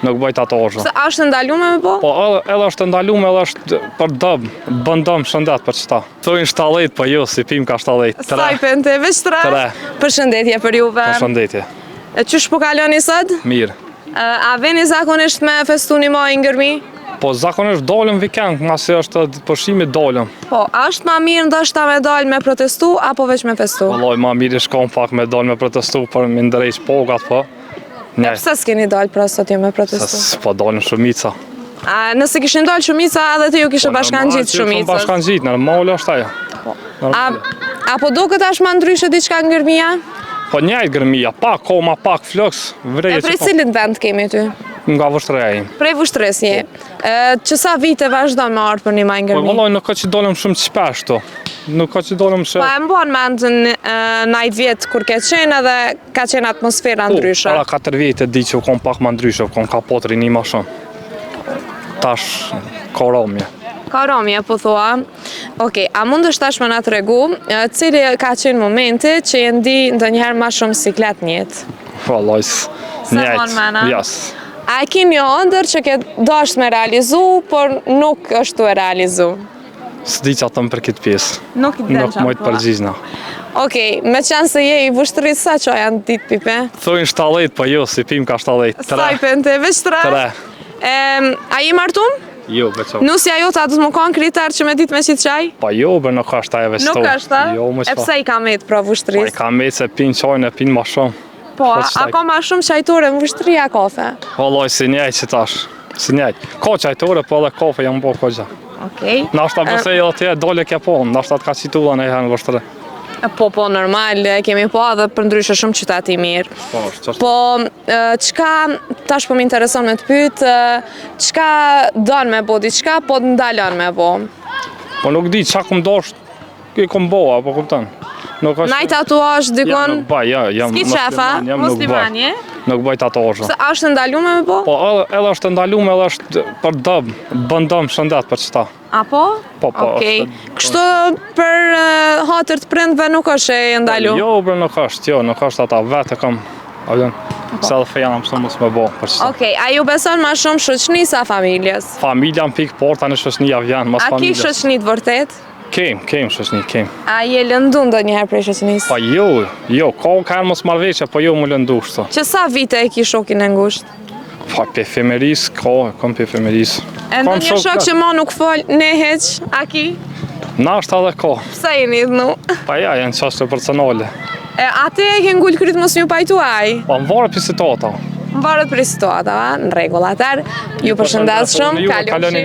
Nuk bëj tatozhe. Se është ndalume me po? Po edhe është ndalume, edhe është për dëm, bën dëm shëndet për çta. Thojnë 70, po jo, si pim ka 70. Sa i pente, veç 3? Përshëndetje për juve. Përshëndetje. E qysh po kaloni sot? Mirë. A veni zakonisht me festu një maj ngërmi? Po zakonisht dolëm vikend, masi është përshimi dolëm. Po, është ma mirë ndoshta me dal me protestu, apo veç me festu? Vallai, ma mirë i shkon pak me dal me protestu, për me ndrejsh pogat, po. E pse s'keni dal pra sot jo me protestu? Se po dalën shumica. A nëse kishin dal shumica, edhe ti ju kishe bashkangjit shumicës? Bashkangjit, normal është ajo. A po do këtë është ma ndryshe diçka ngërmia? Po njajt gërmia, pak koma, pak floks, vreje E prej cilin vend kemi ty? Nga Vështreja. Prej Vështres je. Që sa vite vazhdo me ardhë për një maj Po ngërmi? vallai, nuk ka që dolëm shumë shpesh to. Nuk ka që dolëm Pa e mban mend najt vjetë kur ke qenë edhe ka qenë atmosfera ndryshe. Para 4 vjetë di që u kom pak ma ndryshe, kom ka potri një ma shumë. Tash, ka romje. Ka romje, po thua. Okej, a mund është tash me nga të regu, cili ka qenë momenti që je ndi ndonjëherë ma shumë siklet njët? Vallai, mon mena? Jas. A e ki një ëndër që ke dasht me realizu, por nuk është tu e realizu? S'di që atëm për këtë pjesë. Nuk i Nuk mojtë përgjizna. Okej, me qenë se je i Vështrit, sa që janë ditë pipe? Thojnë 70, po jo, si pim ka 70. Sa i pente, veç 3? 3. A i martum? Jo, beqo. Nusja jota du të më konë kriter që me ditë me qitë qaj? Pa jo, bë nuk është ajo veç to. Nuk është ta? Jo, më E pse i ka metë pra Pa i Vështrit? ka me se pin qajnë e pin ma shumë. Po, a ka ma shumë qajtore në Vështri a kafe? Vallai, si njejt që tash. Si njejt. Ka qajtore, po edhe kafe jam bo këgja. Okej. Nashta bësej edhe tje, dole ke po, nashta të ka citula në herë në Vështre. Po, normal, kemi po edhe për ndryshe shumë qyteti mirë. Po, është qështë. Po, qka, tash po më intereson me të pytë, qka donë me bo diqka, po të ndalon me bo? Po nuk di, qa kum dosht, i kum boa, po kuptan. Naj tatuash dikon? Nuk baj, jam Ski qefa, muslimanje? Nuk baj tatuazhe. Se është ndalume me bo? Po, edhe është ndalume, edhe është për dëm, bën dëm shëndet për qëta. A po? Po, Okej. Kështu për hatër të prindve nuk është e ndalu? Jo, bërë nuk është, jo, nuk është ata, vetë kam, se edhe feja në mësë mos me bo, për qëta. Okej, a ju beson ma shumë shoqni sa familjes? Familja në pikë porta në shoqnia vjen, mas A ki familjes. shoqni të vërtet? Kem shoqni, kem. A je lëndu ndonjëherë prej shoqnis? Pa jo, ka herë mos marrëveshje, po jo më lëndu shto. Që sa vite e ki shokin e ngusht? Pa pe efemeris, kam pe efemeris. E ndonjë shok që ma nuk fol ne heq, a ki? Na është edhe ka. Pse jeni dhnu? Pa ja, janë qashtë personale. A te e ke ngull kryt mos një pajtu aj? Pa më varë për situata. Më varët për situata, në regull atër. Ju përshëndes shumë, kalofshi.